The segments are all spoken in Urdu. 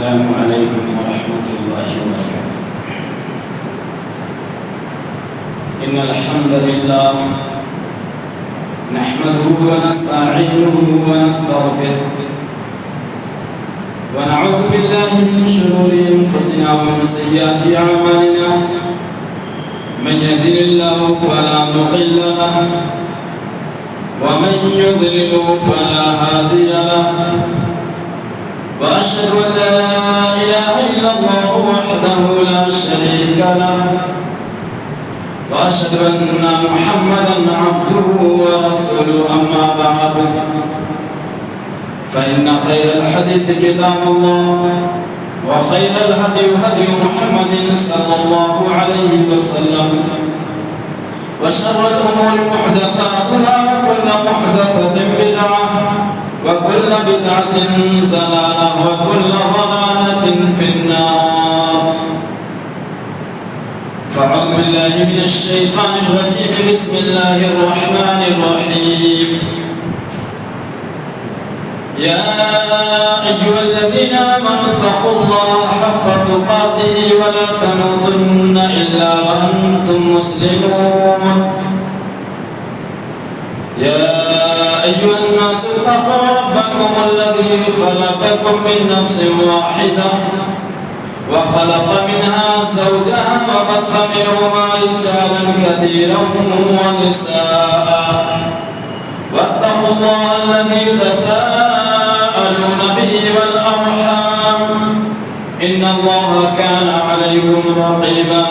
السلام عليكم ورحمة الله وبركاته. إن الحمد لله نحمده ونستعينه ونستغفره ونعوذ بالله من شرور أنفسنا ومن سيئات أعمالنا. من يهده الله فلا مضل له ومن يضلل فلا هادي له. وأشهد أن لا إله إلا الله وحده لا شريك له وأشهد أن محمدا عبده ورسوله. أما بعد فإن خير الحديث كتاب الله وخير الهدي هدي محمد صلى الله عليه وسلم وشر الأمور محدثاتها وكل محدثة بدعة وكل بدعة ضلالة وكل ضلالة في النار. فأعوذ بالله من الشيطان الرجيم. بسم الله الرحمن الرحيم. يا أيها الذين آمنوا اتقوا الله حق تقاته ولا تموتن إلا وأنتم مسلمون. يا أيها الناس اتقوا ربكم الذي خلقكم من نفس واحدة وخلق منها زوجها وبث منهما رجالا كثيرا ونساء. واتقوا الله الذي تساءلون به والأرحام إن الله كان عليكم رقيبا.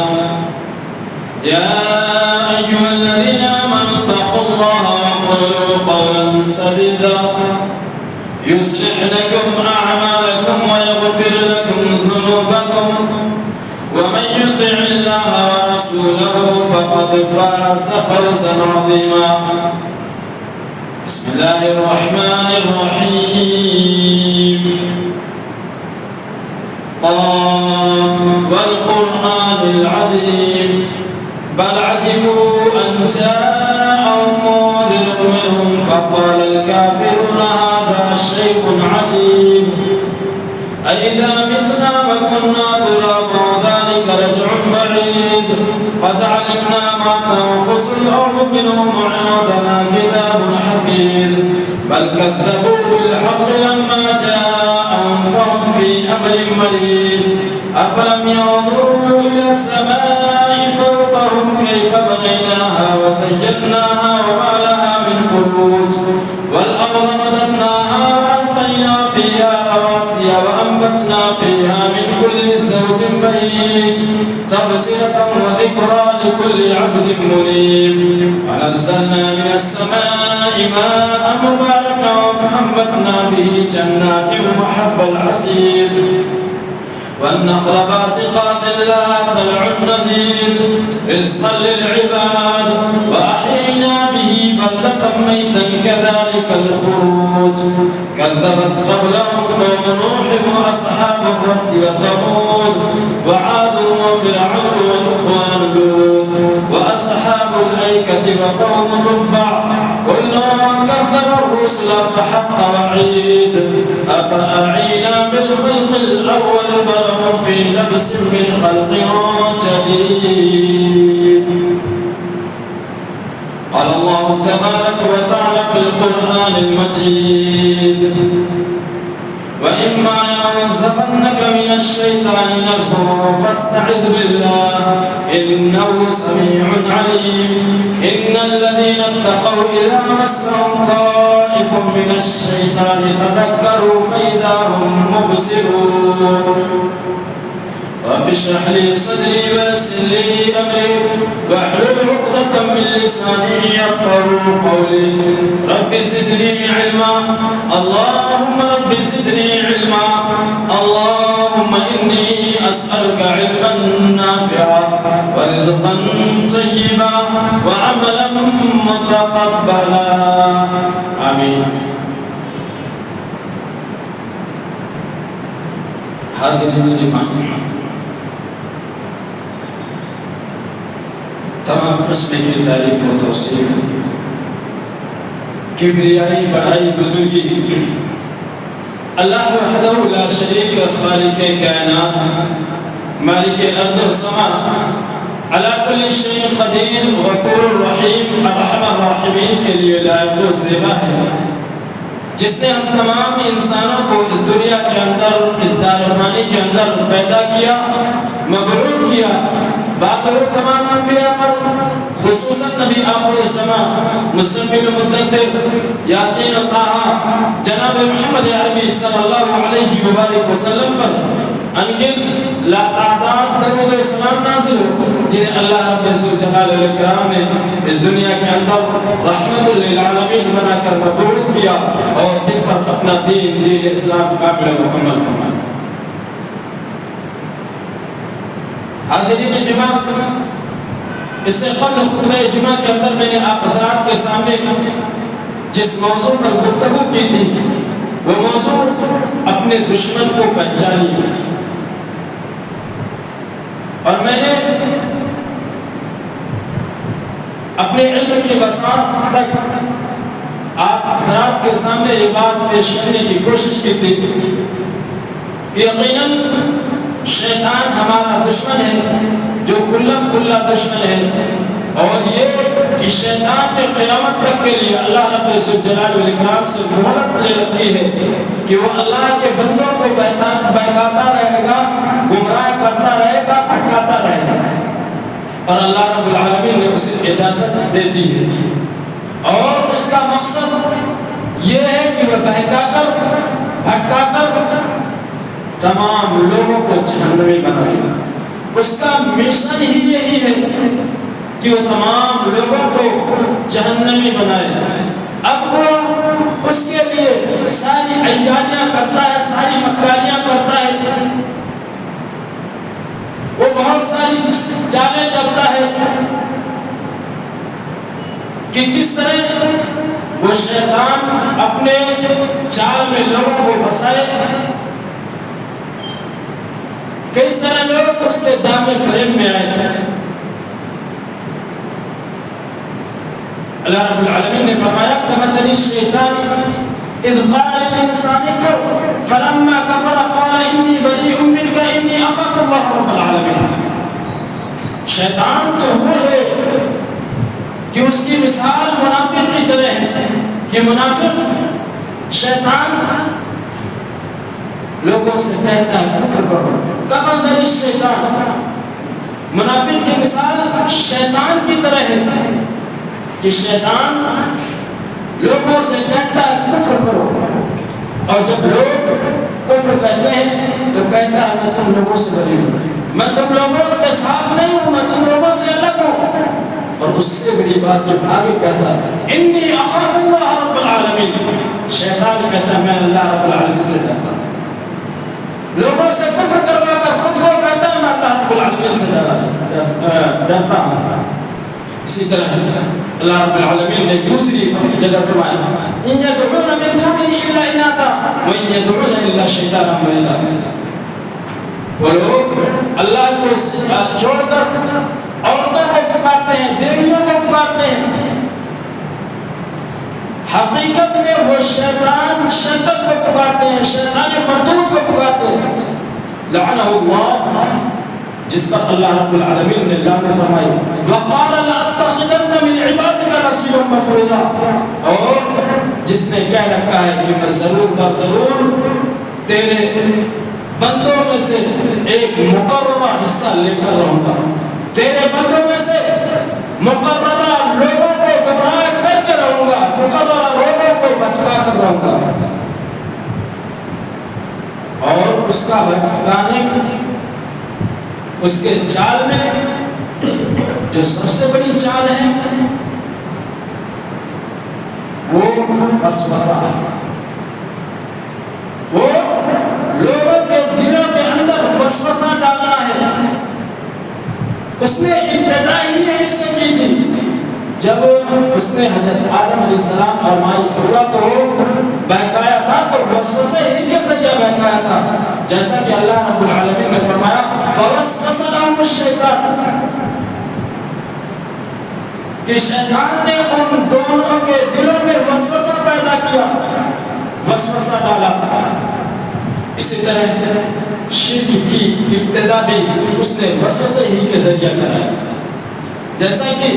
يا أيها الذين آمنوا اتقوا الله وقولوا قولا سديدا يصلح لكم أعمالكم ويغفر لكم ذنوبكم ومن يطع الله ورسوله فقد فاز فوزا عظيما. بسم الله الرحمن الرحيم. قاف والقرآن العظيم بل عجبوا أن جاءهم منذر منهم فقال الكافرون هذا شيء عجيب أئذا متنا وكنا ترابا ذلك رجع بعيد قد علمنا ما تنقص الأرض منهم وعندنا كتاب حفيظ بل كذبوا بالحق لما جاءهم فهم في أمر مريج أفلم ينظروا إلى السماء فوقهم كيف بنيناها وزيناها وما لها من فروج والأرض مددناها وألقينا فيها رواسي وأنبتنا فيها من كل زوج بهيج تبصرة وذكرى لكل عبد منيب. ونزلنا من السماء ماء مباركا فأنبتنا به جنات وحب الحصيد والنخل باسقات لها طلع نضيد رزقا للعباد وأحيينا به بلدة ميتا كذلك الخروج. كذبت قبلهم قوم نوح وأصحاب الرس وثمود وعاد وفرعون وإخوان لوط وأصحاب الأيكة وقوم تبع كل كذب الرسل فحق وعيد أفأعينا بالخلق الأول بل هم في لبس من خلق جديد. قال الله تبارك وتعالى في القرآن المجيد وإما ينزغنك من الشيطان نزغ فاستعذ بالله إنه سميع عليم. إن الذين اتقوا إذا مسهم طائف من الشيطان تذكروا فإذا هم مبصرون. رب اشرح لي صدري ويسر لي أمري واحلل عقدة من لساني يفقهوا قولي. رب زدني علما اللهم رب زدني علما اللهم إني أسألك علما نافعا ورزقا طيبا وعملا متقبلا آمين. حاضرین جماعت تمام قسم کی تعریف و توصیف کبریائی بڑائی بزرگی اللہ وحدہ لا شریک خالق کائنات مالک ارض و سما علی کل شیء قدیر غفور رحیم ارحم الراحمین کے لیے لائق و زیبا ہے، جس نے ہم تمام انسانوں کو اس دنیا کے اندر اس دار فانی کے اندر پیدا کیا، مبعوث کیا، بات ہو تمام انبیاء پر، خصوصاً نبی آخر الزمان مزمل مدثر یاسین و طٰہٰ جناب محمد عربی صلی اللہ علیہ وآلہ وسلم پر انگنت لا تعداد درود و سلام نازل ہو، جنہیں اللہ رب الجلال والاکرام نے اس دنیا کے اندر رحمت للعالمین بنا کر مبعوث کیا اور جن پر اپنا دین اسلام کامل و مکمل فرمایا۔ حاضرین جمعہ، اس سے قبل خطبہ جمعہ کے اندر میں نے آپ حضرات کے سامنے جس موضوع پر گفتگو کی تھی وہ موضوع اپنے دشمن کو پہچانیے، اور میں نے اپنے علم کی وسعت تک آپ حضرات کے سامنے یہ بات پیش کرنے کی کوشش کی تھی کہ یقیناً شیطان ہمارا دشمن ہے جو کھلا دشمن ہے، اور یہ کہ شیطان نے قیامت تک کے لیے اللہ رب الجلال والاکرام سے مہلت لے رکھی ہے کہ وہ اللہ کے بندوں کو بہکاتا رہے گا، گمراہ کرتا رہے گا، بھٹکاتا رہے گا، اور اللہ رب العالمین نے اسے اجازت دے دی ہے، اور اس کا مقصد یہ ہے کہ وہ بہکا کر بھٹکا کر تمام لوگوں کو جہنمی بنا دے۔ اس کا مشن ہی یہی ہے کہ وہ تمام لوگوں کو جہنمی بنائے۔ اب وہ اس کے لیے ساری عیاریاں کرتا ہے، ساری مکاریاں کرتا ہے، وہ بہت ساری چالیں چلتا ہے کہ کس طرح وہ شیطان اپنے چال میں لوگوں کو پھنسائے، کس طرح لوگ اس کے دامن فریب میں آئے۔ اللہ رب العالمین نے فرمایا كمثل الشيطان إذ قال للإنسان اكفر فلما كفر قال إني بريء منك إني أخاف الله رب العالمين۔ شیطان تو وہ ہے کہ اس کی مثال منافق کی طرح ہے کہ منافق شیطان لوگوں سے کہتا ہے کفر کرو، كمثل الشيطان، منافق کی مثال شیطان کی طرح ہے کہ شیطان لوگوں سے کہتا ہے کفر کرو، اور جب لوگ کفر کہتے ہیں تو کہتا ہے میں تم لوگوں سے بری ہوں، میں تم لوگوں کے ساتھ نہیں ہوں، میں تم لوگوں سے الگ ہوں، اور اس سے بڑی بات جو آگے کہتا ہے انی اخاف اللہ رب العالمین، شیطان کہتا ہے میں اللہ رب العالمین سے ڈرتا ہوں، لوگوں سے کفر کروا کر خود کو کہتا ہے میں اللہ رب العالمین سے ڈرتا ہوں۔ اسی طرح اللہ رب العالمین نے دوسری جگہ فرمایا ان يدعون من دونه الا اناثا وان يدعون الا شيطانا مريدا، وہ لوگ اللہ کو چھوڑ کر عورتوں کو پکارتے ہیں، دیویوں کو پکارتے ہیں، حقیقت میں وہ شیطان شیطان کو پکارتے ہیں، شیطان مردود کو پکارتے ہیں، لعنہ اللہ، جس پر اللہ رب العالمین نے لعنت فرمائی، وقال لأتخذن من عبادك نصيبا مفروضا، اور جس نے کہہ رکھا ہے کہ میں ضرور تیرے بندوں میں سے ایک مقررہ حصہ لے کر رہوں گا، تیرے بندوں میں سے مقررہ لوگوں کو گمراہ کر کے رہوں گا، مقررہ لوگوں کو بھٹکا کر رہوں گا، اور اس کا بھٹکانے اس کے چال میں جو سب سے بڑی چال ہے وہ وسوسہ ہے، وہ لوگوں کے دلوں کے اندر وسوسہ ڈالنا ہے۔ اس نے ابتدا ہی یہی سے کی تھی، جب اس نے حضرت آدم علیہ السلام اور مائی حوا کو بہکایا تھا تو وسوسے ہی کے ذریعے بہکایا تھا، جیسا کہ اللہ رب العالمین نے فرمایا فوسوس لهم الشیطان، کہ شیطان نے ان دونوں کے دلوں میں وسوسہ پیدا کیا، وسوسہ ڈالا، اسی طرح شرک کی ابتدا بھی اس نے وسوسے ہی کے ذریعہ کرایا، جیسا کہ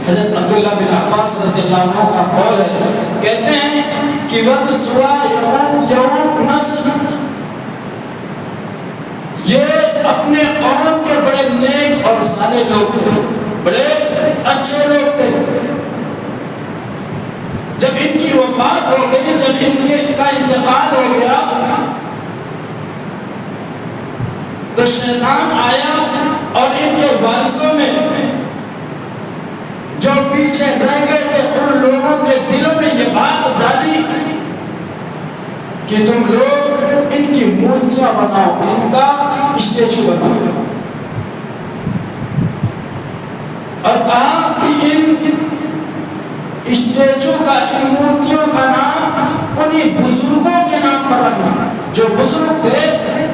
حضرت عبداللہ بن عباس رضی اللہ عنہ کا قول ہے، کہتے ہیں کہ ود سوا یعوق نسل، یہ اپنے قوم کے بڑے نیک اور صالح لوگ تھے، بڑے اچھے لوگ تھے، جب ان کی وفات ہو گئی، جب ان کا انتقال ہو گیا تو شیطان آیا اور ان کے وارثوں میں جو پیچھے رہ گئے تھے ان لوگوں کے دلوں میں یہ بات ڈالی کہ تم لوگ ان کی مورتیاں بناؤ، ان کا اسٹیچو بناؤ، اور کہا کہ ان اسٹیچو کا، ان مورتیوں کا نام انہی بزرگوں کے نام پر رکھنا، جو بزرگ تھے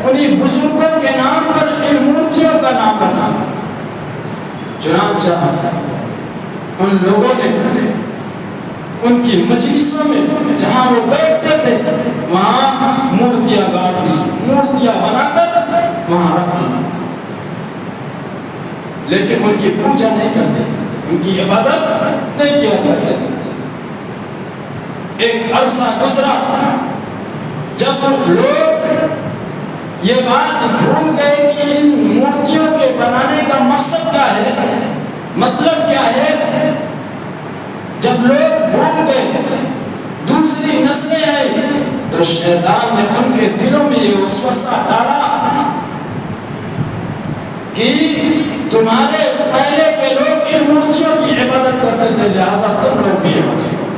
انہی بزرگوں کے نام پر ان مورتیوں کا نام رکھنا۔ چنانچہ ان لوگوں نے ان کی مجلسوں میں جہاں وہ بیٹھتے تھے وہاں مورتیاں گاڑ دی، مورتیاں بنا کر وہاں رکھ دی، لیکن ان کی پوجا نہیں کرتے تھے، ان کی عبادت نہیں کیا کرتے تھے۔ ایک عرصہ گزرا، جب لوگ یہ بات بھول گئے کہ ان مورتیوں کے بنانے کا مقصد کیا ہے، مطلب کیا ہے، جب لوگ بھول گئے، دوسری نسلیں آئی تو شیطان نے ان کے دلوں میں یہ وسوسہ ڈالا کہ تمہارے پہلے کے لوگ ان مورتیوں کی عبادت کرتے تھے، لہذا تم لوگ بھی عبادت کرو۔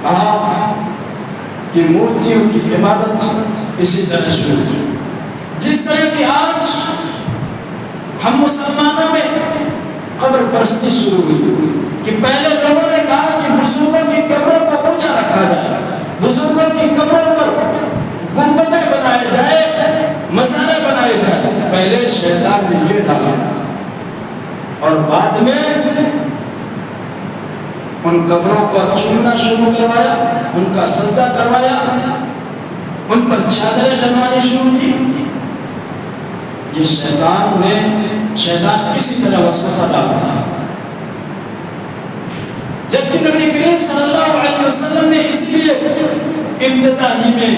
کہا کہ مورتیوں کی عبادت اسی طرح شروع ہوئی، جس طرح کہ آج ہم مسلمانوں میں قبر پرستی شروع ہوئی، کہ پہلے لوگوں نے کہا کہ بزرگوں کی قبروں کو اونچا رکھا جائے، بزرگوں کی قبروں پر گنبدیں بنائے جائے، مسالے بنائے جائے، پہلے شیطان نے یہ ڈالا، اور بعد میں ان قبروں کو چومنا شروع کروایا، ان کا سجدہ کروایا، ان پر چادریں ڈلوانی شروع کی۔ یہ شیطان اسی طرح وسوسہ ڈالتا ہے، جبکہ نبی کریم صلی اللہ علیہ وسلم نے اس لیے ابتدا ہی میں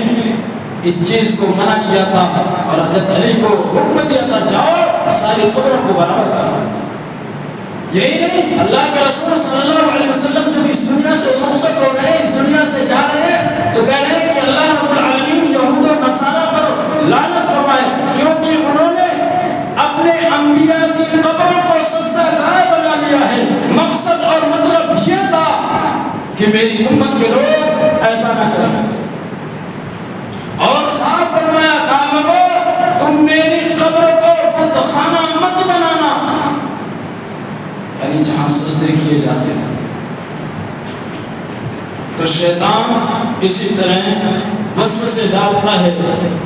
اس چیز کو منع کیا تھا اور حضرت علی کو حکم دیا تھا، جاؤ ساری قبروں کو برابر کرو۔ یہی نہیں، اللہ کے رسول صلی اللہ علیہ وسلم جب اس دنیا سے رخصت ہو رہے ہیں، اس دنیا سے جا رہے ہیں، تو کہہ رہے ہیں کہ اللہ رب العالمین یہود و نصارہ پر لعنت فرمائے، کیونکہ انہوں نے اپنے انبیاء کی قبروں کو سجدہ گاہ بنا لیا ہے۔ مقصد اور مطلب یہ تھا کہ میری امت کے لوگ ایسا نہ کریں، اور صاف فرمایا کام کو تم میری قبر کو بت خانہ مت بنانا، یعنی جہاں سجدے کیے جاتے ہیں۔ تو شیطان اسی طرح وسوسے ڈالتا ہے،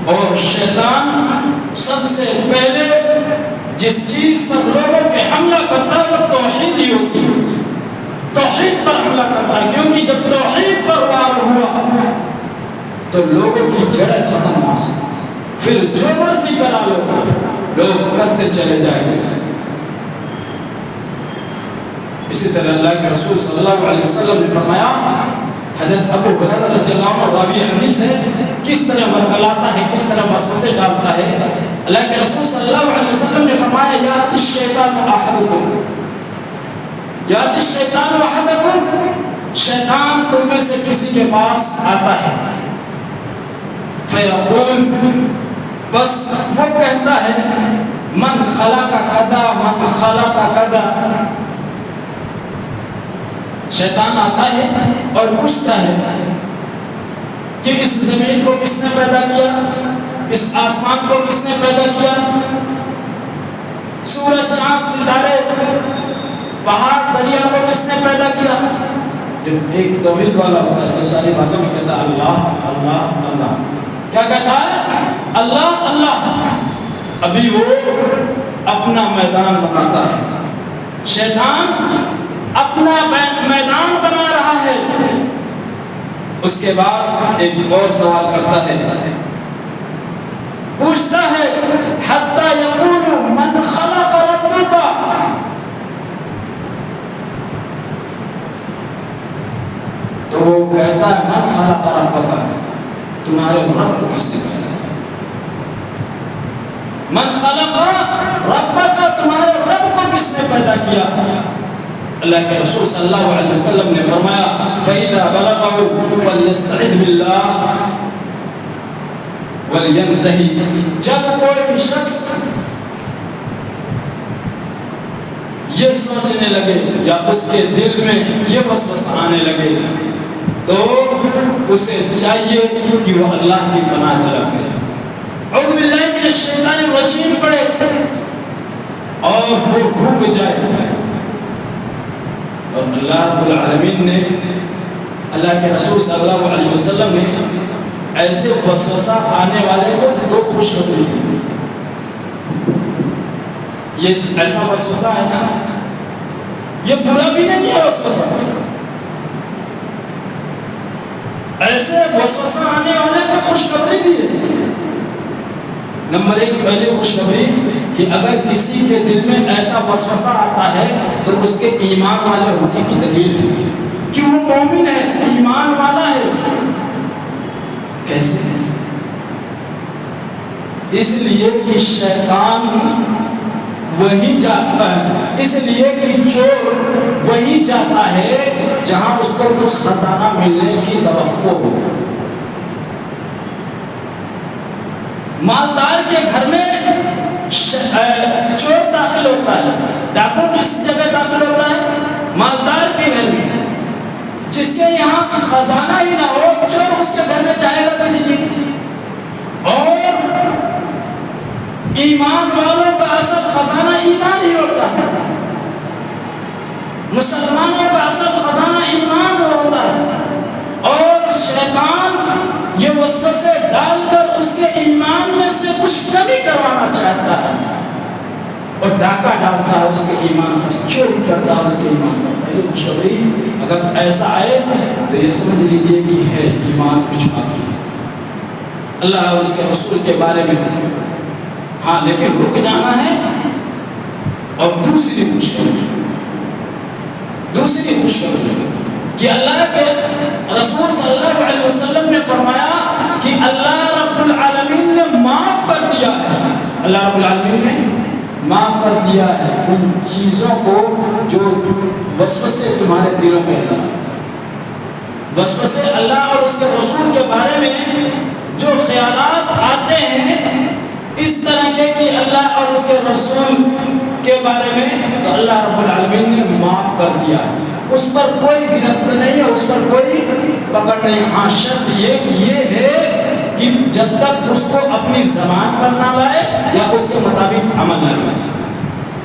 اور شیطان سب سے پہلے جس چیز پر لوگوں پہ حملہ کرتا ہے وہ توحید ہی ہوتی ہے، توحید پر حملہ کرتا ہے، کیونکہ جب توحید پر وار ہوا تو لوگوں کی جڑیں ختم ہو سکتی، پھر جو مرضی کرا لو لوگ کرتے چلے جائیں گے۔ اسی طرح اللہ کے رسول صلی اللہ علیہ وسلم نے فرمایا، حضرت ابو ہریرہ رضی اللہ عنہ راوی حدیث ہے، کس طرح ورگلاتا ہے، کس طرح وسوسے ڈالتا ہے۔ اللہ کے رسول صلی اللہ علیہ وسلم نے فرمایا، یاتی الشیطان احدکم، یاتی الشیطان احدکم، شیطان تم میں سے کسی کے پاس آتا ہے، فیقول، بس وہ کہتا ہے، من خلق کذا من خلق کذا، شیطان آتا ہے اور پوچھتا ہے کہ اس زمین کو کس نے پیدا کیا، اس آسمان کو کس نے پیدا کیا، سورج چاند ستارے پہاڑ دریا کو کس نے پیدا کیا۔ جب ایک توحید والا ہوتا ہے تو ساری باتوں میں کہتا ہے اللہ اللہ اللہ، کیا کہتا ہے؟ اللہ اللہ۔ ابھی وہ اپنا میدان بناتا ہے، شیطان اپنا میدان بنا رہا ہے، اس کے بعد ایک اور سوال کرتا ہے، پوچھتا ہے حتی یقول من خلق ربک، تو وہ کہتا ہے من خلق ربک، تمہارے رب کو کس نے پیدا کیا؟ من خلق ربک، تمہارے رب کو کس نے پیدا کیا؟ اللہ کے رسول صلی اللہ علیہ وسلم نے فرمایا فَإِذَا بَلَغَهُ فَلْيَسْتَعِذْ بِاللَّهِ وَلْيَنْتَهِ، جب کوئی شخص یہ سوچنے لگے یا اس کے دل میں یہ وسوسہ آنے لگے تو اسے چاہیے کہ وہ اللہ کی پناہ طلب کرے، اعوذ باللہ من الشیطان الرجیم پڑھے اور وہ رک جائے۔ اور اللہ رب العالمین نے، اللہ کے رسول صلی اللہ علیہ وسلم نے ایسے وسوسہ آنے والے کو دو خوشخبری دی۔ یہ ایسا وسوسہ ہے نا، یہ برا بھی نہیں ہے وسوسہ، ایسے وسوسہ آنے والے کو خوشخبری دی ہے۔ نمبر ایک، پہلی خوشخبری کہ اگر کسی کے دل میں ایسا وسوسہ آتا ہے تو اس کے ایمان والے ہونے کی دلیل ہے کہ وہ مومن ہے، ایمان والا ہے۔ کیسے؟ اس لیے کہ شیطان وہی جاتا ہے، اس لیے کہ چور وہی جاتا ہے جہاں اس کو کچھ خزانہ ملنے کی توقع ہو۔ مالدار کے گھر میں چور داخل ہوتا ہے، ڈاکو کس جگہ داخل ہوتا ہے؟ مالدار کے گھر میں۔ جس کے یہاں خزانہ ہی نہ ہو، چور اس کے گھر میں جائے گا کسی دن؟ اور ایمان والوں کا اصل خزانہ ایمان ہی ہوتا ہے، مسلمانوں کا اصل خزانہ ایمان ہوتا ہے، اور شیطان یہ وسوسے ڈال کر اس کے ایمان میں سے کچھ کمی کروانا چاہتا ہے اور ڈاکہ ڈالتا ہے اس کے ایمان پر، چوری کرتا ہے اس کے ایمان پر۔ پہلی خوشخبری، اگر ایسا آئے تو یہ سمجھ لیجئے کہ ہے ایمان کچھ باقی ہے، اللہ اور اس کے رسول کے بارے میں ہاں لیکن رک جانا ہے۔ اور دوسری خوشخبری کہ اللہ کے رسول صلی اللہ علیہ وسلم نے فرمایا کہ اللہ رب العالمین نے معاف کر دیا ہے، اللہ رب العالمین نے معاف کر دیا ہے ان چیزوں کو جو وسوسے تمہارے دلوں کے اندر آتے، وسوسے اللہ اور اس کے رسول کے بارے میں جو خیالات آتے ہیں اس طرح کے کہ اللہ اور اس کے رسول کے بارے میں، تو اللہ رب العالمین نے معاف کر دیا ہے، اس پر کوئی گرفت نہیں ہے، اس پر کوئی پکڑ نہیں۔ ہاں شرط یہ ہے کہ جب تک اس کو اپنی زبان پر نہ لائے یا اس کے مطابق عمل نہ کرے۔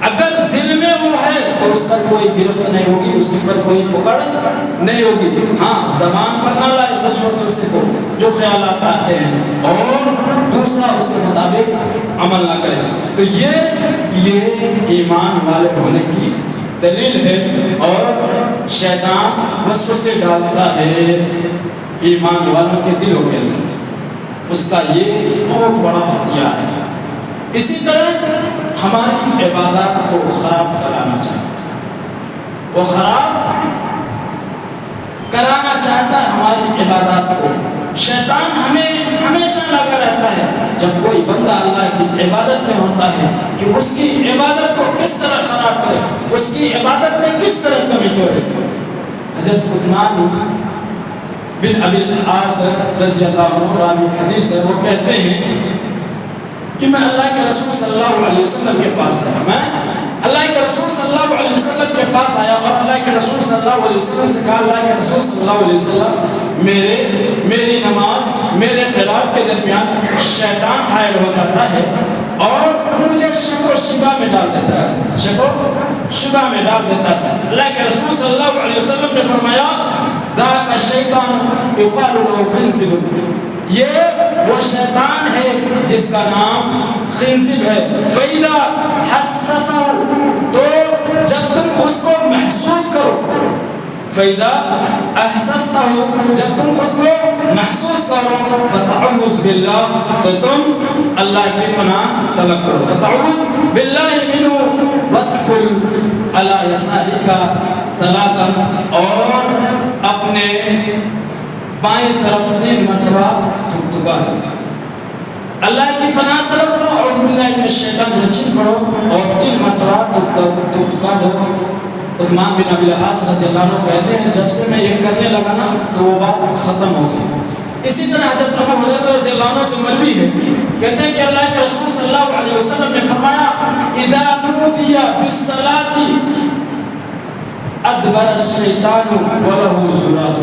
اگر دل میں وہ ہے تو اس پر کوئی گرفت نہیں ہوگی، اس پر کوئی پکڑ نہیں ہوگی۔ ہاں زبان پر نہ لائے اس وسوسے کو جو خیالات آتے ہیں، اور دوسرا اس کے مطابق عمل نہ کرے، تو یہ ایمان والے ہونے کی دلیل ہے۔ اور شیطان وسوسے ڈالتا ہے ایمان والوں کے دلوں کے اندر، اس کا یہ بہت بڑا ہتھیار ہے۔ اسی طرح ہماری عبادات کو خراب کرانا چاہتا ہے، وہ خراب کرانا چاہتا ہے ہماری عبادات کو۔ شیطان ہمیں ہمیشہ لگا رہتا ہے جب کوئی بندہ اللہ کی عبادت میں ہوتا ہے کہ اس کی عبادت کو کس طرح خراب کرے، اس کی عبادت میں کس طرح کمی کرے۔ حضرت عثمان بن ابی العاص رضی اللہ عنہ راوی حدیث ہے، وہ کہتے ہیں کہ میں اللہ کے رسول صلی اللہ علیہ وسلم کے پاس آیا، میں اللہ کے رسول صلی اللہ علیہ وسلم کے پاس آیا اور اللہ کے رسول صلی اللہ علیہ وسلم سے کہا، اللہ کے رسول صلی اللہ علیہ وسلم میری نماز میرے قرات کے درمیان شیطان حائل ہو جاتا ہے اور مجھے شک و شبہ میں ڈال دیتا ہے، شک و شبہ میں ڈال دیتا ہے۔ اللہ کے رسول صلی اللہ علیہ وسلم نے فرمایا ذاک الشیطان یقال له خنزب، یہ وہ شیطان ہے جس کا نام خنزب ہے۔ فَإِذَا حَسَّسَهُ، تو جب تم اس کو محسوس کرو، فَإِذَا أَحْسَسْتَهُ جب تم اس کو محسوس کرو فَتَعُوذ بِاللَّهِ تو تم اللہ کی پناہ طلب کرو فَتَعُوذ بِاللَّهِ مِنْهُ وَتْفُلْ عَلَى يَسَارِكَ ثَلَاثًا اور اپنے بائیں طرف 3 مرتبہ تھکا دو اللہ کی پناہ طلب کرو اعوذ باللہ من الشیطان الرجیم پڑھو اور 3 مرتبہ تھکا دو عثمان بن ابی العاص رضی اللہ عنہ کہتے ہیں جب سے میں یہ کرنے لگا نا تو وہ بات ختم ہو گئی اسی طرح حضرت ابو ہریرہ رضی اللہ عنہ سے مروی ہے کہتے ہیں کہ اللہ کے رسول صلی اللہ علیہ وسلم نے فرمایا اذا نودی بالصلاۃ ادبر الشیطان وله زرات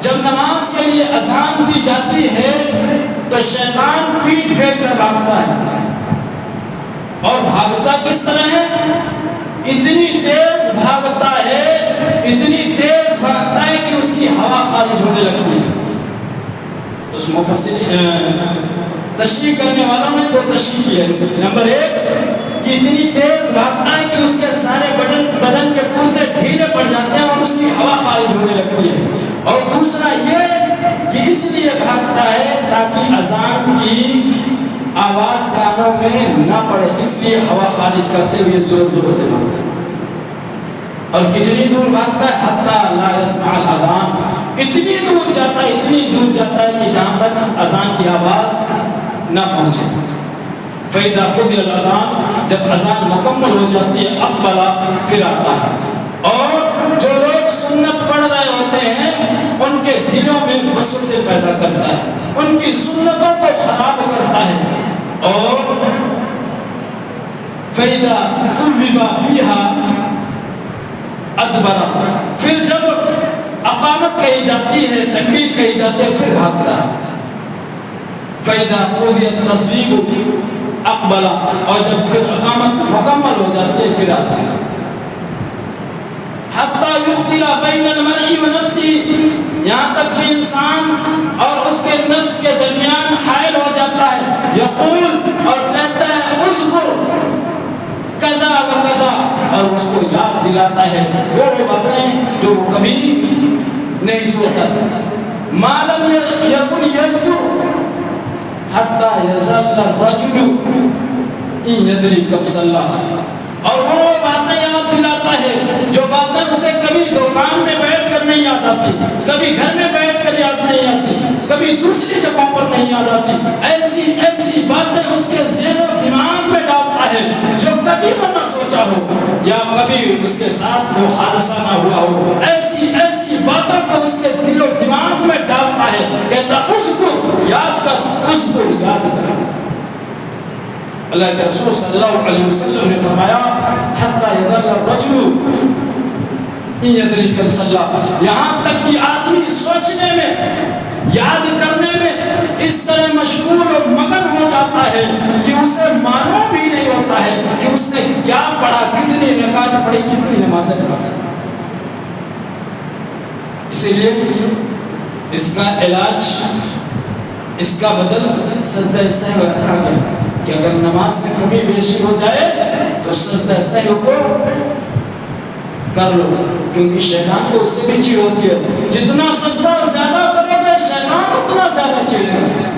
جب نماز کے لیے اذان دی جاتی ہے تو شیطان پیٹھ پھیر کر بھاگتا ہے اور بھاگتا کس طرح ہے اتنی تیز بھاگتا ہے کہ اس کی ہوا خارج ہونے لگتی ہے اس تشریح کرنے والوں نے 2 تشریح کی ہے نمبر 1 کہ اتنی تیز بھاگتا ہے کہ اس کے سارے بدن کے پرزے ڈھیلے پڑ جاتے ہیں اور اس کی ہوا خارج ہونے لگتی ہے اور دوسرا یہ کہ اس لیے بھاگتا ہے تاکہ اذان کی آواز کانوں میں نہ پڑے اس لیے ہوا خارج کرتے ہوئے زور سے بھاگتا ہے اور کتنی دور بھاگتا ہے حتی لا یسمع الاذان اتنی دور جاتا ہے کہ جہاں تک اذان کی آواز نہ پہنچے فَإِذَا قُضِيَ الْأَذَانُ جب اذان مکمل ہو جاتی ہے اقبل پھر آتا ہے اور جو لوگ سنت پڑھ رہے ہوتے ہیں ان کے دلوں میں وسوسے پیدا کرتا ہے ان کی سنتوں کو خراب کرتا ہے اور فَإِذَا ثُوِّبَ بِهَا ادبرا پھر جب اقامت کہی جاتی ہے تکبیر کہی جاتی ہے پھر بھاگتا ہے فَإِذَا قُضِيَ التَّصْوِيبُ اقبل اور جب پھر اقامت مکمل ہو جاتی ہے پھر آتا ہے حَتَّى يُخْتِلَ بَيْنَ الْمَرْءِ وَنَفْسِهِ یہاں تک کہ انسان اور اس کے نفس کے درمیان حائل ہو جاتا ہے یقول اور کہتا ہے اذکر کذا و کذا اور اس کو یاد دلاتا ہے وہ باتیں جو وہ کبھی نہیں سوتا ما لم یکن یذکر حتی یظل الرجل ان یدری کب صلی اور وہ باتیں یاد دلاتا ہے جو باتیں اسے کبھی دکان میں بیٹھ کر نہیں یاد آتی کبھی گھر میں بیٹھ کر یاد نہیں آتی کبھی دوسری جگہوں پر نہیں یاد آتی ایسی باتیں اس کے ذہن و دماغ میں ڈالتا ہے جو کبھی وہ نہ سوچا ہو یا کبھی اس کے ساتھ وہ حادثہ نہ ہوا ہو ایسی باتوں کو اس کے دل و دماغ میں ڈالتا ہے کہتا اس کو یاد کر اللہ کے رسول صلی اللہ علیہ وسلم نے فرمایا حتی یظل الرجل ان یدری کب صلی یہاں تک کہ آدمی سوچنے میں یاد کرنے میں اس طرح مشغول اور مگن ہو جاتا ہے کہ اسے معلوم بھی نہیں ہوتا ہے کہ اس نے کیا پڑھا کتنی رکعت پڑھی کتنی نمازیں پڑھی اسی لیے اس کا علاج اس کا بدل سجدہ سہو رکھا گیا کہ اگر نماز میں کمی بیشی ہو جائے تو سجدہ سہو کو کر لو کیونکہ شیطان کو اس سے بھی چڑ ہوتی ہے جتنا سجدہ زیادہ کرو گے شیطان اتنا زیادہ چڑھے گا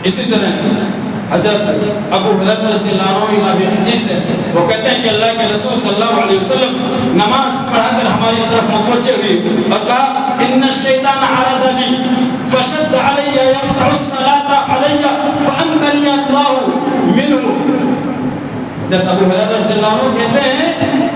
اسی طرح حضرت ابو ہریرہ رضی اللہ عنہ کی حدیث ہے وہ کہتے ہیں کہ اللہ کے رسول صلی اللہ علیہ وسلم نماز پڑھا کر ہماری طرف متوجہ ہوئی اور کہا ان الشیطان عرض لی فشد علی یقطع الصلاة علی فانکرنی اللہ منہ حضرت ابو ہریرہ رضی اللہ عنہ کہتے ہیں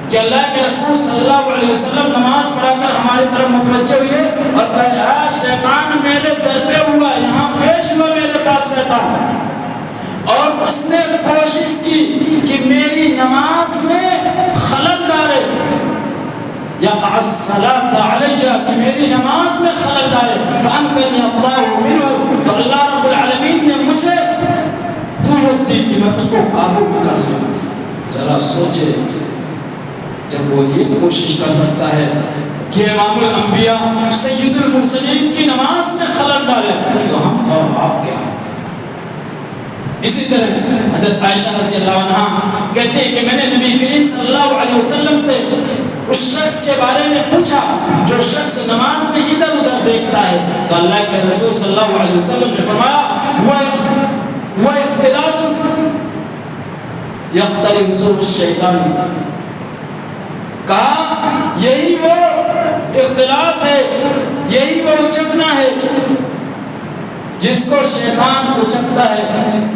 کہ اللہ کے رسول صلی اللہ علیہ وسلم نماز پڑھا کر ہماری طرف متوجہ ہوئے اور کہا شیطان میرے در پہ ہوا یہاں پیش ہوا میرے پاس شیطان اور اس نے کوشش کی کہ میری نماز میں خلل ڈالے یقع الصلاة علیہ کہ میری نماز میں خلل ڈالے فانکرنی اللہ منہ تو اللہ رب العالمین نے مجھے قوت دی کہ میں اس کو قابو میں کر لیا ذرا سوچے جب وہ یہ کوشش کر سکتا ہے کہ امام الانبیاء سید المرسلین کی نماز میں خلل ڈالے تو ہم اور آپ کیا ہیں اسی طرح حضرت عائشہ رضی اللہ عنہا کہتے ہیں کہ میں نے نبی کریم صلی اللہ علیہ وسلم سے اس شخص کے بارے میں پوچھا جو شخص نماز میں ادھر ادھر دیکھتا ہے، تو اللہ کے رسول صلی اللہ علیہ وسلم نے فرمایا وہ اختلاس یختلس الشیطان، کہا یہی وہ اختلاس ہے، یہی وہ اچکنا ہے جس کو شیطان اچکتا ہے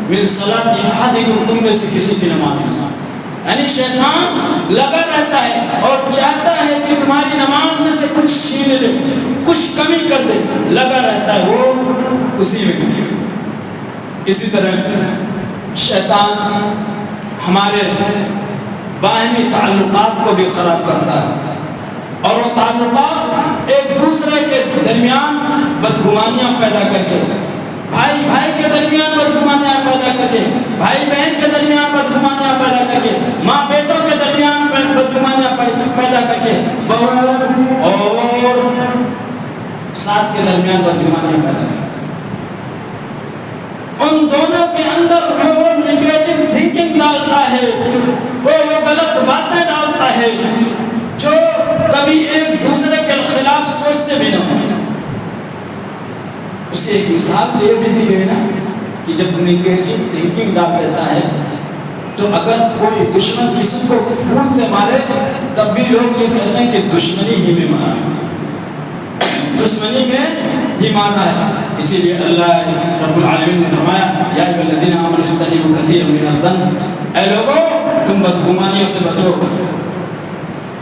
من صلاۃ احدکم، تم میں سے کسی کی نماز میں ساتھ، یعنی شیطان لگا رہتا ہے اور چاہتا ہے کہ تمہاری نماز میں سے کچھ چھین لے، کچھ کمی کر دے، لگا رہتا ہے وہ اسی میں۔ اسی طرح شیطان ہمارے باہمی تعلقات کو بھی خراب کرتا ہے، اور وہ تعلقات ایک دوسرے کے درمیان بدگمانیاں پیدا کر کے، بھائی بھائی کے درمیان بدگمانیاں پیدا کر کے، بھائی بہن کے درمیان بدگمانیاں پیدا کر کے، ماں بیٹوں کے درمیان بدگمانیاں پیدا کر کے، بہو اور ساس کے درمیان بدگمانیاں پیدا کر کے، ان دونوں کے اندر وہ نیگیٹو تھنکنگ ڈالتا ہے، وہ غلط باتیں ڈالتا ہے جو کبھی ایک دوسرے کے خلاف سوچتے بھی نہ ہو۔ اس کی ایک مثال تو یہ بھی دی گئی نا کہ جب نیگیٹو تھنکنگ ڈال دیتا ہے تو اگر کوئی دشمن کسی کو خون سے مارے تب بھی لوگ یہ کہتے ہیں کہ دشمنی ہی میں مارا ہے، دشمنی میں ہی مارا ہے۔ اسی لیے اللہ رب العالمین نے فرمایا یا ایھا الذین آمنوا اجتنبوا کثیرا من الظن، اے لوگوں تم بدگمانیوں سے بچو،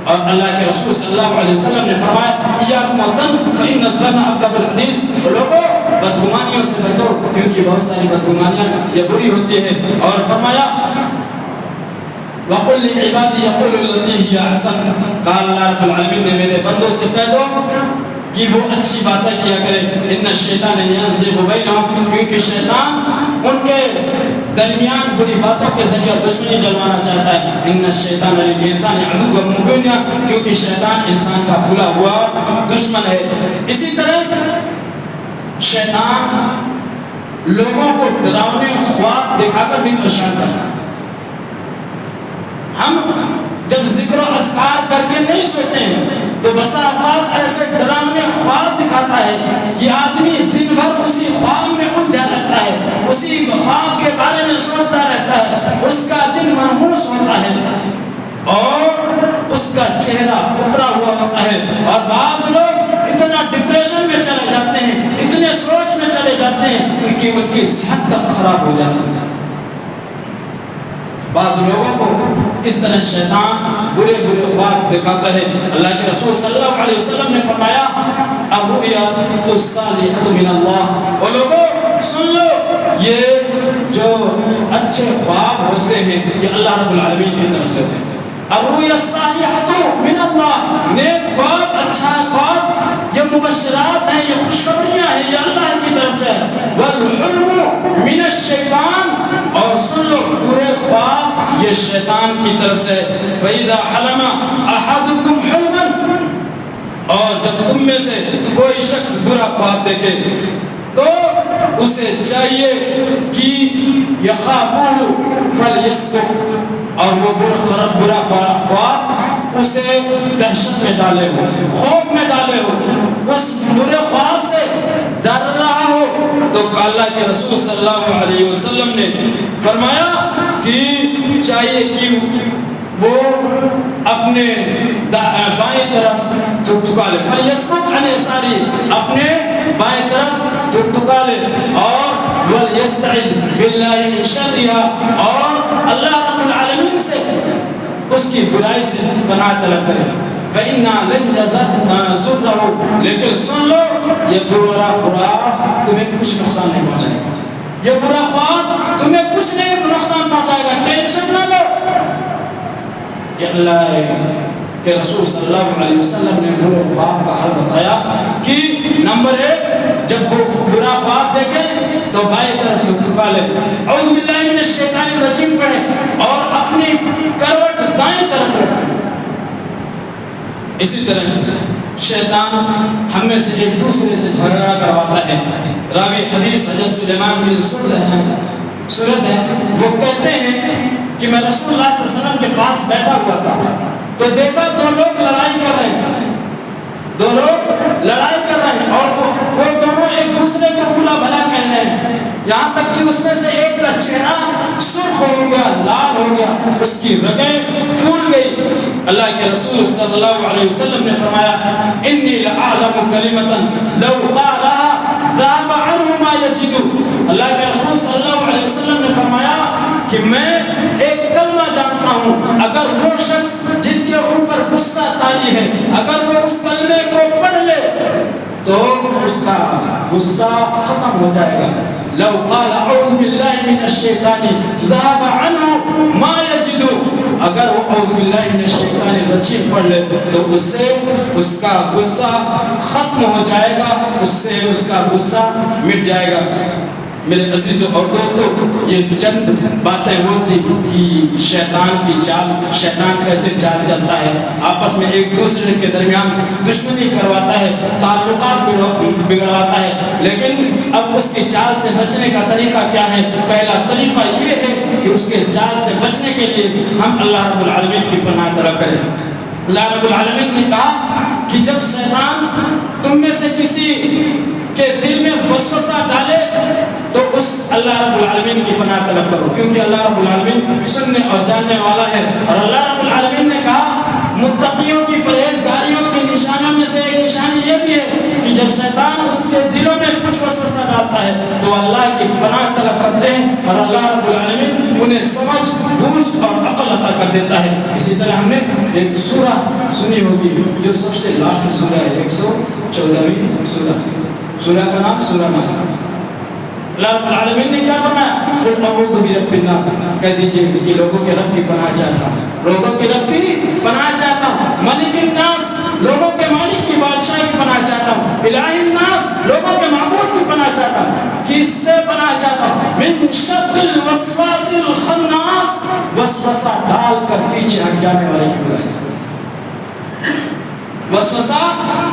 اور اللہ کے رسول صلی اللہ علیہ وسلم نے فرمایا ایاکم الظن فإن الظن اکذب الحدیث، لوگوں بدگمانیوں سے بچو کیونکہ بہت ساری بدگمانیاں یہ بری ہوتی ہے، اور فرمایا وَقُلْ لِعِبَادِي يَقُولُوا الَّتِي هِيَ أَحْسَنُ، کہا اللہ رب العالمین نے میرے بندوں سے کہہ دو کہ وہ اچھی باتیں کیا کرے، ان الشیطان ينزغ بینہم، کیونکہ شیطان ان کے درمیان بری باتوں کے ذریعے دشمنی ڈلوانا چاہتا ہے، ان الشیطان للانسان عدو مبین، کیونکہ شیطان انسان کا کھلا ہوا دشمن ہے۔ اسی طرح شیطان لوگوں کو ڈراؤنے خواب دکھا کر بھی پریشان کرتا ہے۔ ہم جب ذکر و اذکار کر کے نہیں سوتے ہیں تو بسا اوقات ایسے ڈراؤنے خواب دکھاتا ہے کہ آدمی دن بھر اسی خواب میں الجھا رہتا ہے، اسی خواب کے بارے میں سوچتا رہتا ہے، اس کا دل منحوس ہوتا ہے اور اس کا چہرہ اترا ہوا ہوتا ہے، اور بعض لوگ اتنا ڈپریشن میں چلے جاتے ہیں، اتنے سوچ میں چلے جاتے ہیں ان کی صحت تک خراب ہو جاتی ہے۔ بعض لوگوں کو اس طرح شیطان برے برے خواب دکھاتا ہے۔ اللہ کے رسول صلی اللہ علیہ وسلم نے فرمایا الرؤیا الصالحۃ من اللہ، اور لوگوں سن لو یہ جو اچھے خواب ہوتے ہیں یہ اللہ رب العالمین کی طرف سے ہوتے ہیں۔ الرؤیا الصالحۃ من اللہ، نیک خواب، اچھا خواب یہ مبشرات ہیں، یہ خوشخبریاں ہیں، یہ اللہ کی طرف سے ہے۔ والحلم من الشیطان، اور سن لو پورے خواب یہ شیطان کی طرف سے۔ فَإِذَا حَلَمَ أَحَدُكُمْ حِلْمًا، اور جب تم میں سے کوئی شخص برا خواب دیکھے تو اسے چاہیے کہ يَخَافُهُ فَلْيَسْكُتْ، اور وہ برا خواب اسے دہشت میں ڈالے ہو، خوف میں ڈالے ہو، اس برے خواب سے ڈر رہا ہو، تو اللہ کے رسول صلی اللہ علیہ وسلم نے فرمایا کہ چاہیے کہ وہ اپنے بائیں طرف تھکا لے، فَلْيَسْكُتْ عَنْ يَسَارِهِ، اپنے بائیں طرف تھکا لے، اور وَلْيَسْتَعِذْ بِاللَّهِ مِنْ شَرِّهَا، اور اللہ رب العالمین سے اس کی برائی سے پناہ طلب کرے۔ فَإِنَّا لَنْ يَضُرَّهُ، لیکن سن لو یہ برا خواب تمہیں کچھ نقصان نہیں پہنچائے گا، یہ برا خواب تمہیں کچھ نہیں نقصان پہنچائے گا، ٹینشن نہ لو۔ یہ اللہ کہ رسول صلی اللہ علیہ وسلم نے برے خواب کا حل بتایا کہ نمبر 1 جب وہ برا خواب دیکھیں تو بائیں طرف تھکا لے، اعوذ باللہ من الشیطان الرجیم پڑھیں، اور اپنی کروٹ دائیں طرف رکھیں۔ اسی طرح شیطان ہم میں سے ایک دوسرے سے جھگڑا کرواتا ہے۔ راوی حدیث حضرت سلیمان بن سرد ہیں صورت ہے، وہ کہتے ہیں کہ میں رسول اللہ صلی اللہ علیہ وسلم کے پاس بیٹھا ہوا تھا تو دیکھا دو لوگ لڑائی کر رہے ہیں، دو لوگ لڑائی کر رہے ہیں اور وہ دونوں ایک دوسرے کو برا بھلا کہہ رہے ہیں، یہاں تک کہ اس میں سے ایک کا چہرہ سرخ ہو گیا، لال ہو گیا، اس کی رگیں پھول گئی۔ اللہ کے رسول صلی اللہ علیہ وسلم نے فرمایا انی لأعلم کلمة لو قالها ذهب عنه ما يجد۔ اللہ کے رسول صلی اللہ علیہ وسلم نے فرمایا کہ میں ایک کلمہ جانتا ہوں، اگر وہ شخص جس کے اوپر غصہ طاری ہے اگر وہ اس کلمے کو پڑھ لے تو اس کا غصہ ختم ہو جائے گا۔ لو قال اعوذ باللہ من الشیطان ذهب عنه ما يجد، اگر وہ اعوذ باللہ من الشیطان الرجیم پڑھ لے تو اس سے اس کا غصہ ختم ہو جائے گا، اس سے اس کا غصہ مٹ جائے گا۔ میرے عزیزوں اور دوستوں، یہ چند باتیں وہ تھی کہ شیطان کی چال، شیطان کیسے چال چلتا ہے، آپس میں ایک دوسرے کے درمیان دشمنی کرواتا ہے، تعلقات بگڑواتا ہے، لیکن اب اس کی چال سے بچنے کا طریقہ کیا ہے؟ پہلا طریقہ یہ ہے کہ اس کے چال سے بچنے کے لیے ہم اللہ رب العالمین کی پناہ طلب کریں۔ اللہ رب العالمین نے کہا کہ جب شیطان تم میں سے کسی کے دل میں وسوسہ ڈالے تو اس اللہ رب العالمین کی پناہ طلب کرو، کیونکہ اللہ رب العالمین سننے اور جاننے والا ہے۔ اور اللہ رب العالمین نے کہا متقیوں کی پرہیزگاریوں کی نشانوں میں سے ایک نشانی یہ بھی ہے کہ جب شیطان اس کے دلوں میں کچھ وسوسہ ڈالتا ہے تو اللہ کی پناہ طلب کرتے ہیں اور اللہ رب العالمین انہیں سمجھ، بوجھ اور عقل عطا کر دیتا ہے۔ اسی طرح ہم نے ایک سورہ سنی ہوگی جو سب سے لاسٹ سورہ ہے، 114ویں سورہ کا نام سورہ ناس۔ اللہ رب العالمین نے کیا فرمایا؟ قل اعوذ برب الناس، کہہ دیجئے کہ لوگوں کے رب کی پناہ چاہتا ہوں، لوگوں کے رب کی پناہ چاہتا ہوں، ملک الناس، لوگوں کے مالک کی بادشاہ کی پناہ چاہتا ہوں، الہ الناس، لوگوں کے معبود کی پناہ چاہتا ہوں، کس سے پناہ چاہتا ہوں؟ من شر الوسواس الخناس، وسوسہ ڈال کر پیچھے ہٹ جانے والے کی برائی سے، وسوسہ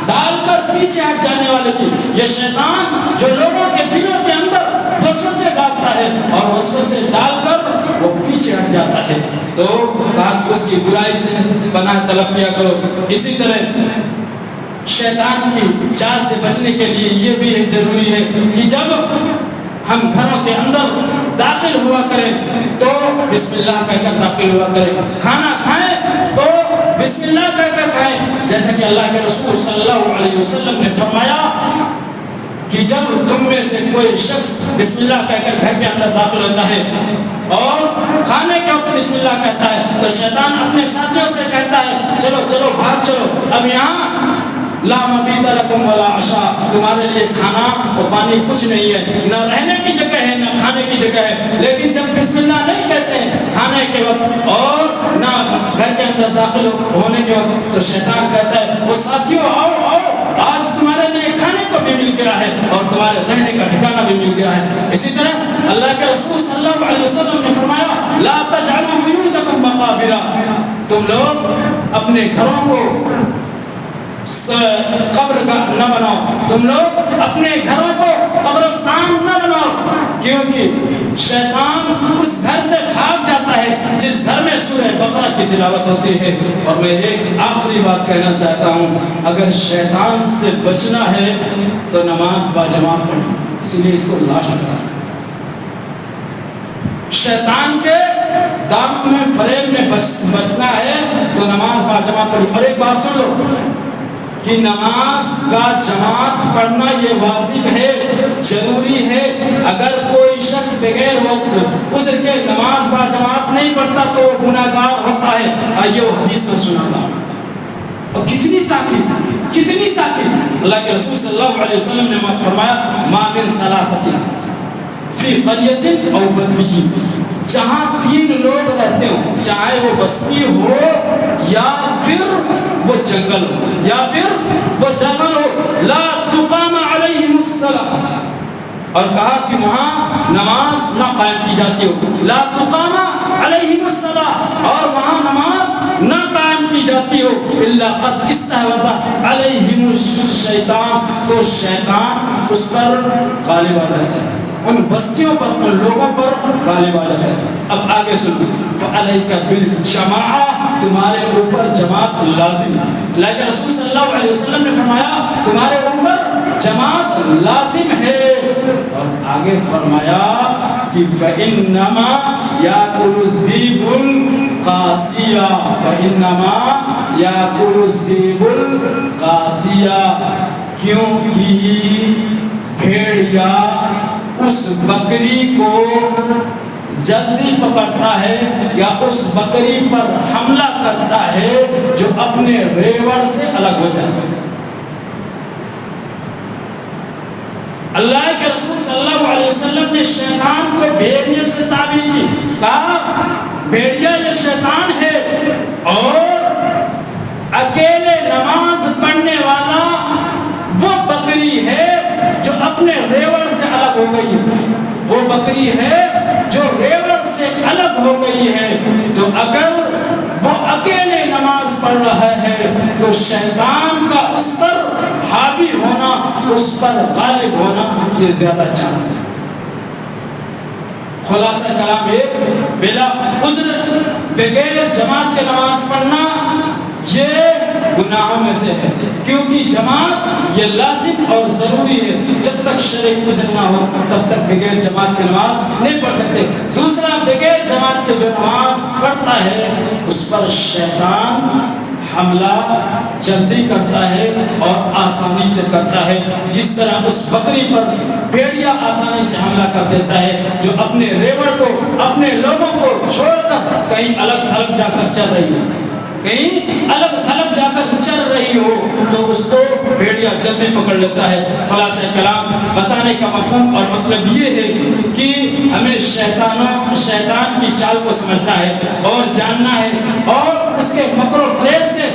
ڈال کر پیچھے ہٹ جانے والے کی۔ یہ شیطان جو لوگوں کے دلوں کے اندر وسوسے ڈالتا ہے اور وسوسے ڈال کر وہ پیچھے ہٹ جاتا ہے، تو کہا کہ اس کی برائی سے پناہ طلب کیا کرو۔ اسی طرح شیطان کی چال سے بچنے کے لیے یہ بھی ایک ضروری ہے کہ جب ہم گھروں کے اندر داخل ہوا کریں تو بسم اللہ کہہ کر داخل ہوا کریں، کھانا کھائیں تو بسم اللہ کہہ کر کھائیں، جیسا کہ اللہ کے رسول صلی اللہ علیہ وسلم نے فرمایا کہ جب تم میں سے کوئی شخص بسم اللہ کہہ کر گھر کے اندر داخل ہوتا ہے اور کھانے کے وقت بسم اللہ کہتا ہے تو شیطان اپنے ساتھیوں سے کہتا ہے چلو چلو بھاگ چلو، اب یہاں لا مبیت لکم ولا عشاء، تمہارے لیے کھانا اور پانی کچھ نہیں ہے، نہ رہنے کی جگہ ہے نہ کھانے کی جگہ ہے۔ لیکن جب بسم اللہ نہیں کہتے ہیں کھانے کے وقت اور نہ گھر کے اندر داخل ہونے کے وقت تو شیطان کہتا ہے وہ ساتھیوں آؤ آؤ، آج تمہارے لیے کھانے کو بھی مل گیا ہے اور تمہارے رہنے کا ٹھکانہ بھی مل گیا ہے۔ اسی طرح اللہ کے رسول صلی اللہ علیہ وسلم نے فرمایا لا تجعلوا بیوتکم مقابر، تم لوگ اپنے گھروں کو قبر کا نہ بناؤ، تم لوگ اپنے گھروں کو قبرستان نہ بناؤ، کیونکہ شیطان اس گھر سے بھاگ جاتا ہے جس گھر میں سورہ بقرہ کی تلاوت ہوتی ہے۔ اور میں ایک آخری بات کہنا چاہتا ہوں، اگر شیطان سے بچنا ہے تو نماز باجماعت پڑھیں، اسی لیے اس کو لاسٹ میں رکھا۔ شیطان کے دام میں فریب میں بچنا ہے تو نماز باجماعت پڑھی۔ اور ایک بات سن لو کہ نماز کا جماعت پڑھنا یہ واجب ہے، ضروری ہے۔ اگر کوئی شخص بغیر عذر کے نماز با جماعت نہیں پڑھتا تو وہ گناہگار ہوتا ہے۔ آئیے وہ حدیث میں سناتا ہوں، اور کتنی تاکید، کتنی تاکید۔ اللہ کے رسول صلی اللہ علیہ وسلم نے فرمایا ما من ثلاثۃ فی قریۃ او بدوی، جہاں تین لوگ رہتے ہو، چاہے وہ بستی ہو یا پھر وہ جنگل ہو، یا پھر وہ جنگل ہو، لا تقام علیہم الصلاۃ، اور کہا کہ وہاں نماز نہ قائم کی جاتی ہو، لا تقام علیہم الصلاۃ، اور وہاں نماز نہ قائم کی جاتی ہو، الا قد استحوذ علیہم الشیطان، تو شیطان اس پر غالب آ جاتا ہے، ان بستیوں پر, ان لوگوں پر غالب آ جاتا ہے. اب آگے سنو, فَعَلَيْكَ بِالْجَمَاعَةِ, تمہارے اوپر جماعت لازم ہے. اللہ کے رسول صلی اللہ علیہ وسلم نے فرمایا تمہارے اوپر جماعت لازم ہے. اور آگے فرمایا کہ فَإِنَّمَا يَأْكُلُ الذِّئْبُ الْقَاسِيَةَ, فَإِنَّمَا يَأْكُلُ الذِّئْبُ الْقَاسِيَةَ, کیونکہ بھیڑیا اس بکری کو جلدی پکڑتا ہے یا اس بکری پر حملہ کرتا ہے جو اپنے ریوڑ سے الگ ہو جائے. اللہ کے رسول صلی اللہ علیہ وسلم نے شیطان کو بھیڑیے سے تعبیر کی, کہا بھیڑیا یہ شیطان ہے اور اکیلے نماز پڑھنے والا وہ بکری ہے جو اپنے ریوڑ سے الگ ہو گئی ہے, وہ بکری ہے جو ریوڑ سے الگ ہو گئی ہے. تو اگر وہ اکیلے نماز پڑھ رہا ہے تو شیطان کا اس پر حاوی ہونا, اس پر غالب ہونا یہ زیادہ چانس ہے. خلاصہ کلام ایک, بلا عذر بغیر جماعت کے نماز پڑھنا یہ گناہوں میں سے ہے, کیونکہ جماعت یہ لازم اور ضروری ہے. جب تک شرعی عذر نہ ہو تب تک بغیر جماعت کی نماز نہیں پڑھ سکتے. دوسرا, بغیر جماعت کے جو نماز پڑھتا ہے اس پر شیطان حملہ جلدی کرتا ہے اور آسانی سے کرتا ہے, جس طرح اس بکری پر بھیڑیا آسانی سے حملہ کر دیتا ہے جو اپنے ریوڑ کو, اپنے لوگوں کو چھوڑ کر کہیں الگ تھلگ جا کر چل رہی ہے, کہیں الگ تھلگ جا کر چل رہی ہو تو اس کو بھیڑیا جلدی پکڑ لیتا ہے. خلاصہ کلام بتانے کا مفہوم اور مطلب یہ ہے کہ ہمیں شیطان کی چال کو سمجھنا ہے اور جاننا ہے اور اس کے مکر و فریب سے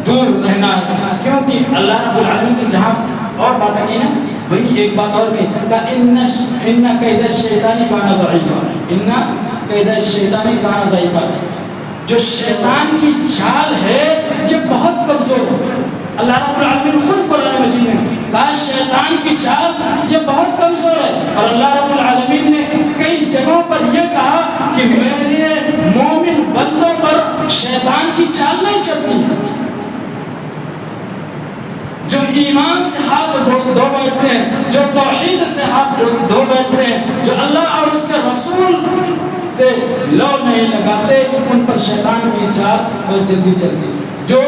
دور رہنا ہے, کیونکہ اللہ رب العالمین نے جہاں اور باتیں کی نا وہی ایک بات اور کہی کہ ان کید الشیطان کان ضعیفا, ان کید الشیطان کان ضعیفا, جو شیطان کی چال ہے یہ بہت کمزور ہے. اللہ رب العالمین خود قرآن مجید میں کہا شیطان کی چال یہ بہت کمزور ہے, اور اللہ رب العالمین نے کئی جگہوں پر یہ کہا کہ میرے مومن بندوں پر شیطان کی چال نہیں چلتی. جو ایمان سے ہاتھ دھو بیٹھتے ہیں, جو توحید سے ہاتھ دھو بیٹھتے ہیں, جو اللہ اور اس کے رسول سے لو نہیں لگاتے, ان پر شیطان کی چال بہت جلدی چلتی. جو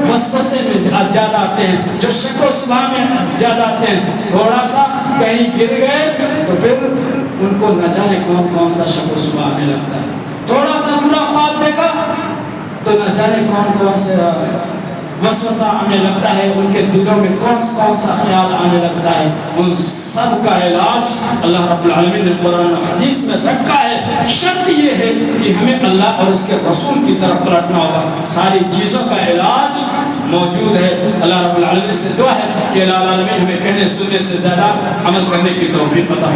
وسوسے میں زیادہ آتے ہیں, جو شک و شبہ میں زیادہ آتے ہیں, تھوڑا سا کہیں گر گئے تو پھر ان کو نہ جانے کون کون سا شک و شبہ آنے لگتا ہے. تھوڑا سا برا خواب دیکھا تو نہ جانے کون کون سے وسوسہ آنے لگتا ہے, ان کے دلوں میں کون سا خیال آنے لگتا ہے. ان سب کا علاج اللہ رب العالمین نے قرآن و حدیث میں رکھا ہے. شرط یہ ہے کہ ہمیں اللہ اور اس کے رسول کی طرف پلٹنا ہوگا. ساری چیزوں کا علاج موجود ہے. اللہ رب العالمین سے دعا ہے کہ اللہ العالمین ہمیں کہنے سننے سے زیادہ عمل کرنے کی توفیق عطا